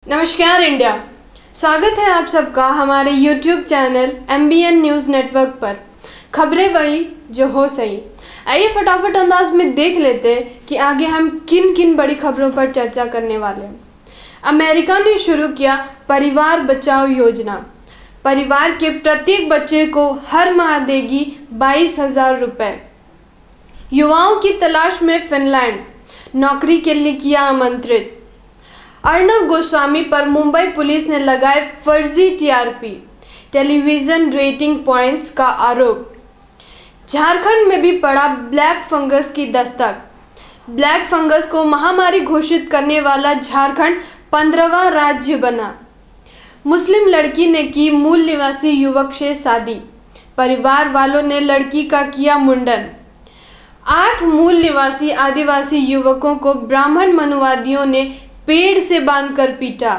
नमस्कार इंडिया, स्वागत है आप सबका हमारे YouTube channel MBN news network पर। खबरें वही जो हो सही। आइए फटाफट अंदाज में देख लेते हैं कि आगे हम किन किन बड़ी खबरों पर चर्चा करने वाले हैं। अमेरिका ने शुरू किया परिवार बचाओ योजना। परिवार के प्रत्येक बच्चे को हर माह देगी 22,000 रुपये। युवाओं की तलाश में फिनलैंड, नौकरी के लिए किया आमंत्रित। अर्णव गोस्वामी पर मुंबई पुलिस ने लगाए फर्जी टीआरपी, टेलीविजन रेटिंग पॉइंट्स का आरोप। झारखंड में भी पड़ा ब्लैक फंगस की दस्तक। ब्लैक फंगस को महामारी घोषित करने वाला झारखंड 15वां राज्य बना। मुस्लिम लड़की ने की मूल निवासी युवक से शादी। परिवार वालों ने लड़की का किया मुंडन। 8 मूल निवासी आदिवासी युवकों को ब्राह्मण मनुवादियों ने पेड़ से बांधकर पीटा।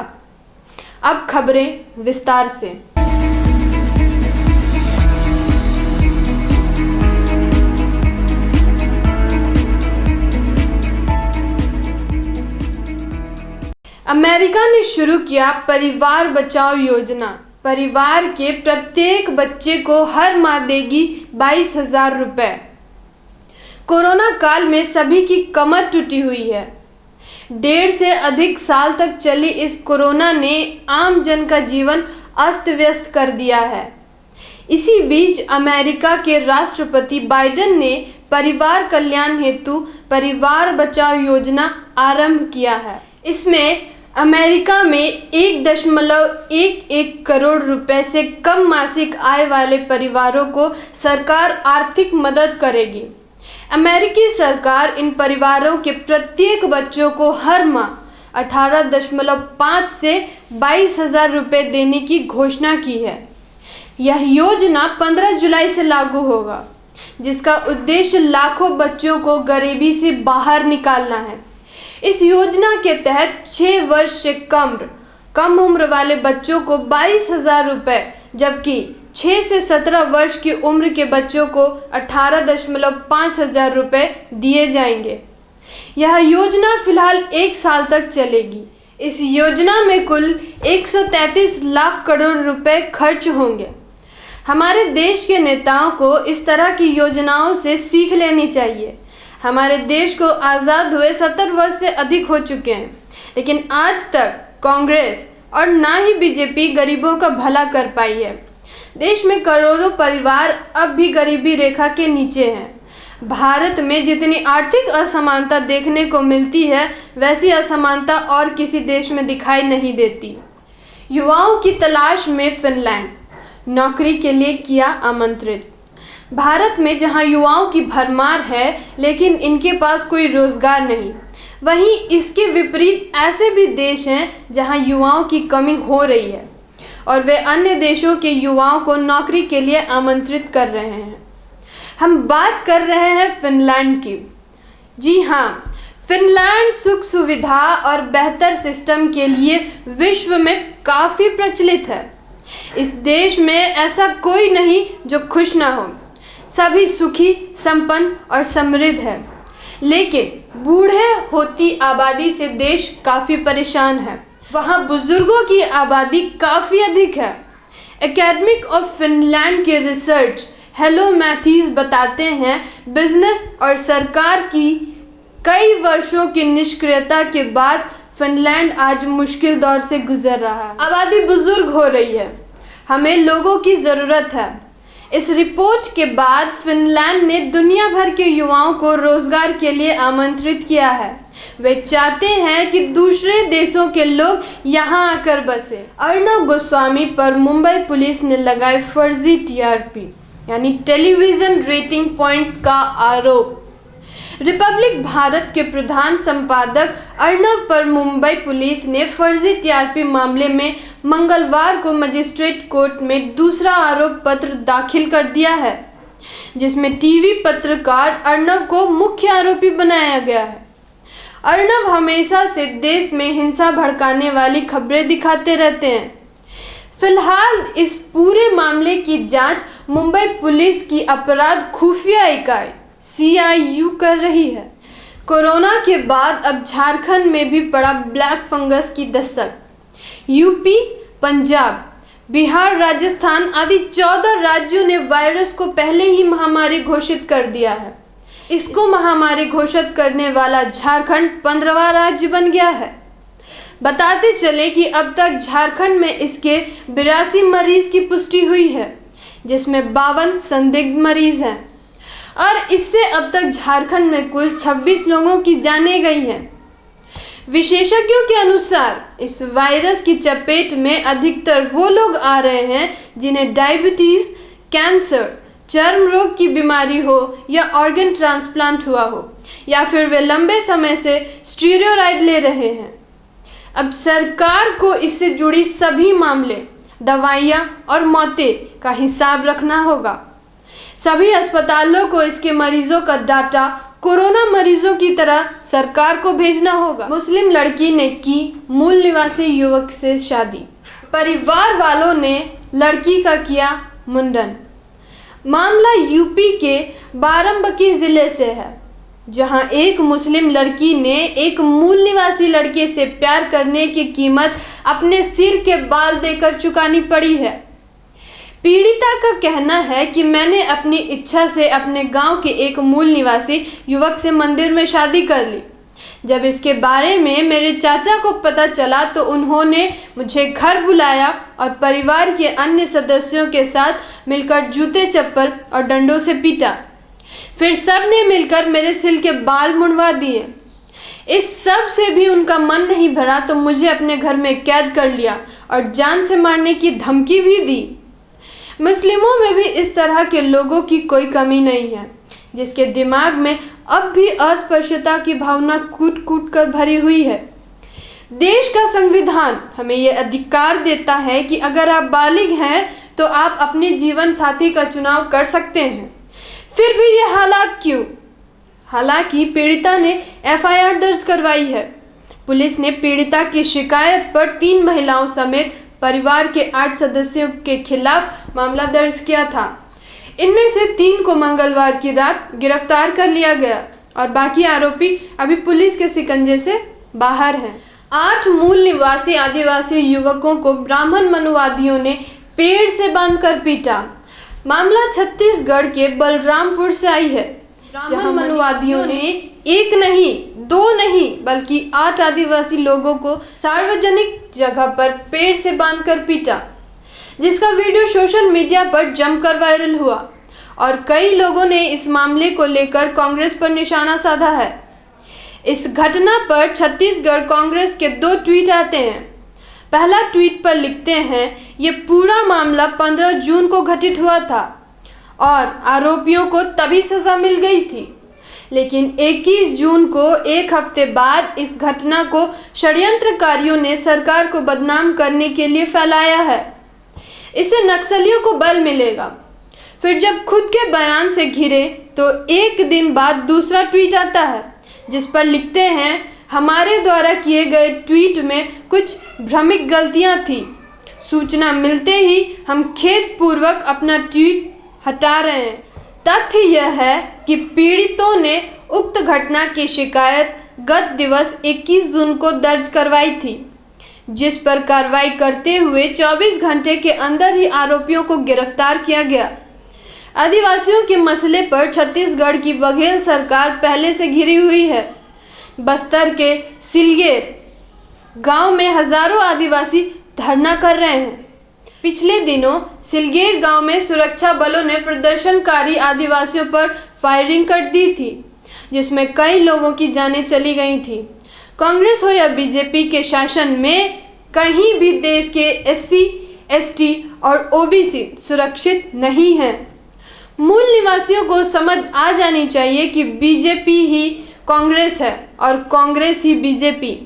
अब खबरें विस्तार से। अमेरिका ने शुरू किया परिवार बचाओ योजना। परिवार के प्रत्येक बच्चे को हर माह देगी 22,000 रुपये। कोरोना काल में सभी की कमर टूटी हुई है। 1.5 से अधिक साल तक चली इस कोरोना ने आम जन का जीवन अस्त व्यस्त कर दिया है। इसी बीच अमेरिका के राष्ट्रपति बाइडेन ने परिवार कल्याण हेतु परिवार बचाओ योजना आरंभ किया है। इसमें अमेरिका में 1.11 करोड़ रुपए से कम मासिक आय वाले परिवारों को सरकार आर्थिक मदद करेगी। अमेरिकी सरकार इन परिवारों के प्रत्येक बच्चों को हर माह 18.5 से 22,000 रुपये देने की घोषणा की है। यह योजना 15 जुलाई से लागू होगा, जिसका उद्देश्य लाखों बच्चों को गरीबी से बाहर निकालना है। इस योजना के तहत 6 वर्ष से कम उम्र वाले बच्चों को 22,000 रुपये, जबकि 6 से 17 वर्ष की उम्र के बच्चों को 18.5 हजार रुपये दिए जाएंगे। यह योजना फिलहाल 1 साल तक चलेगी। इस योजना में कुल 133 लाख करोड़ रुपए खर्च होंगे। हमारे देश के नेताओं को इस तरह की योजनाओं से सीख लेनी चाहिए। हमारे देश को आज़ाद हुए 70 वर्ष से अधिक हो चुके हैं, लेकिन आज तक कांग्रेस और ना ही बीजेपी गरीबों का भला कर पाई है। देश में करोड़ों परिवार अब भी गरीबी रेखा के नीचे हैं। भारत में जितनी आर्थिक असमानता देखने को मिलती है, वैसी असमानता और किसी देश में दिखाई नहीं देती। युवाओं की तलाश में फिनलैंड, नौकरी के लिए किया आमंत्रित। भारत में जहां युवाओं की भरमार है, लेकिन इनके पास कोई रोजगार नहीं, वहीं इसके विपरीत ऐसे भी देश हैं जहां युवाओं की कमी हो रही है और वे अन्य देशों के युवाओं को नौकरी के लिए आमंत्रित कर रहे हैं। हम बात कर रहे हैं फिनलैंड की। जी हाँ, फिनलैंड सुख सुविधा और बेहतर सिस्टम के लिए विश्व में काफ़ी प्रचलित है। इस देश में ऐसा कोई नहीं जो खुश ना हो। सभी सुखी, संपन्न और समृद्ध है, लेकिन बूढ़े होती आबादी से देश काफ़ी परेशान है। वहाँ बुजुर्गों की आबादी काफ़ी अधिक है। एकेडमिक ऑफ फिनलैंड के रिसर्च हेलो मैथीज बताते हैं, बिजनेस और सरकार की कई वर्षों की निष्क्रियता के बाद फिनलैंड आज मुश्किल दौर से गुजर रहा है। आबादी बुजुर्ग हो रही है, हमें लोगों की ज़रूरत है। इस रिपोर्ट के बाद फिनलैंड ने दुनिया भर के युवाओं को रोजगार के लिए आमंत्रित किया है। वे चाहते हैं कि दूसरे देशों के लोग यहां आकर बसे। अर्णव गोस्वामी पर मुंबई पुलिस ने लगाए फर्जी टीआरपी यानी टेलीविजन रेटिंग पॉइंट्स का आरोप। रिपब्लिक भारत के प्रधान संपादक अर्णव पर मुंबई पुलिस ने फर्जी टीआरपी मामले में मंगलवार को मजिस्ट्रेट कोर्ट में दूसरा आरोप पत्र दाखिल कर दिया है, जिसमें टीवी पत्रकार अर्णव को मुख्य आरोपी बनाया गया है। अर्णव हमेशा से देश में हिंसा भड़काने वाली खबरें दिखाते रहते हैं। फिलहाल इस पूरे मामले की जांच मुंबई पुलिस की अपराध खुफिया इकाई CIU कर रही है। कोरोना के बाद अब झारखंड में भी पड़ा ब्लैक फंगस की दस्तक। यूपी, पंजाब, बिहार, राजस्थान आदि 14 राज्यों ने वायरस को पहले ही महामारी घोषित कर दिया है। इसको महामारी घोषित करने वाला झारखंड 15वां राज्य बन गया है। बताते चले कि अब तक झारखंड में इसके 82 मरीज की पुष्टि हुई है, जिसमें 52 संदिग्ध मरीज हैं और इससे अब तक झारखंड में कुल 26 लोगों की जानें गई हैं। विशेषज्ञों के अनुसार इस वायरस की चपेट में अधिकतर वो लोग आ रहे हैं जिन्हें डायबिटीज, कैंसर, चर्म रोग की बीमारी हो या ऑर्गन ट्रांसप्लांट हुआ हो या फिर वे लंबे समय से स्टीरॉयड ले रहे हैं। अब सरकार को इससे जुड़ी सभी मामले, दवाइयाँ और मौतें का हिसाब रखना होगा। सभी अस्पतालों को इसके मरीजों का डाटा कोरोना मरीजों की तरह सरकार को भेजना होगा। मुस्लिम लड़की ने की मूल निवासी युवक से शादी, परिवार वालों ने लड़की का किया मुंडन। मामला यूपी के बाराबंकी जिले से है, जहां एक मुस्लिम लड़की ने एक मूल निवासी लड़के से प्यार करने की कीमत अपने सिर के बाल देकर चुकानी पड़ी है। पीड़िता का कहना है कि मैंने अपनी इच्छा से अपने गांव के एक मूल निवासी युवक से मंदिर में शादी कर ली। जब इसके बारे में मेरे चाचा को पता चला तो उन्होंने मुझे घर बुलाया और परिवार के अन्य सदस्यों के साथ मिलकर जूते, चप्पल और डंडों से पीटा। फिर सब ने मिलकर मेरे सिर के बाल मुड़वा दिए। इस सब से भी उनका मन नहीं भरा तो मुझे अपने घर में कैद कर लिया और जान से मारने की धमकी भी दी। मुस्लिमों में भी इस तरह के लोगों की कोई कमी नहीं है, जिसके दिमाग में अब भी अस्पृश्यता की भावना कूट कूट कर भरी हुई है। देश का संविधान हमें यह अधिकार देता है कि अगर आप बालिग हैं तो आप अपने जीवन साथी का चुनाव कर सकते हैं। फिर भी ये हालात क्यों? हालांकि पीड़िता ने एफआईआर दर्ज करवाई है। पुलिस ने पीड़िता की शिकायत पर 3 महिलाओं समेत परिवार के 8 सदस्यों के खिलाफ मामला दर्ज किया था। इनमें से 3 को मंगलवार की रात गिरफ्तार कर लिया गया और बाकी आरोपी अभी पुलिस के शिकंजे से बाहर हैं। 8 मूल निवासी आदिवासी युवकों को ब्राह्मण मनुवादियों ने पेड़ से बांधकर पीटा। मामला छत्तीसगढ़ के बलरामपुर से आई है, जहां मनुवादियों ने 1 नहीं 2 नहीं बल्कि 8 आदिवासी लोगों को सार्वजनिक जगह पर पेड़ से बांधकर पीटा, जिसका वीडियो सोशल मीडिया पर जमकर वायरल हुआ और कई लोगों ने इस मामले को लेकर कांग्रेस पर निशाना साधा है। इस घटना पर छत्तीसगढ़ कांग्रेस के 2 ट्वीट आते हैं। पहला ट्वीट पर लिखते हैं, ये पूरा मामला 15 जून को घटित हुआ था और आरोपियों को तभी सजा मिल गई थी, लेकिन 21 जून को एक हफ्ते बाद इस घटना को षड्यंत्रकारियों ने सरकार को बदनाम करने के लिए फैलाया है। इससे नक्सलियों को बल मिलेगा। फिर जब खुद के बयान से घिरे तो एक दिन बाद दूसरा ट्वीट आता है, जिस पर लिखते हैं, हमारे द्वारा किए गए ट्वीट में कुछ भ्रमिक गलतियां थी। सूचना मिलते ही हम खेदपूर्वक अपना ट्वीट हटा रहे हैं। तथ्य यह है कि पीड़ितों ने उक्त घटना की शिकायत गत दिवस 21 जून को दर्ज करवाई थी, जिस पर कार्रवाई करते हुए 24 घंटे के अंदर ही आरोपियों को गिरफ्तार किया गया। आदिवासियों के मसले पर छत्तीसगढ़ की बघेल सरकार पहले से घिरी हुई है। बस्तर के सिलगेर गांव में हजारों आदिवासी धरना कर रहे हैं। पिछले दिनों सिलगेर गांव में सुरक्षा बलों ने प्रदर्शनकारी आदिवासियों पर फायरिंग कर दी थी, जिसमें कई लोगों की जानें चली गई थी। कांग्रेस हो या बीजेपी के शासन में कहीं भी देश के SC, ST और OBC सुरक्षित नहीं हैं। मूल निवासियों को समझ आ जानी चाहिए कि बीजेपी ही कांग्रेस है और कांग्रेस ही बीजेपी।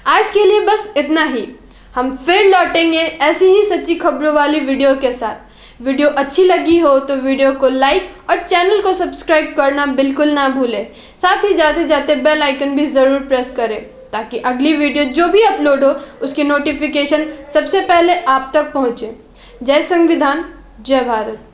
आज के लिए बस इतना ही। हम फिर लौटेंगे ऐसी ही सच्ची खबरों वाली वीडियो के साथ। वीडियो अच्छी लगी हो तो वीडियो को लाइक और चैनल को सब्सक्राइब करना बिल्कुल ना भूलें। साथ ही जाते जाते बेल आइकन भी ज़रूर प्रेस करें, ताकि अगली वीडियो जो भी अपलोड हो उसकी नोटिफिकेशन सबसे पहले आप तक पहुँचे। जय संविधान, जय भारत।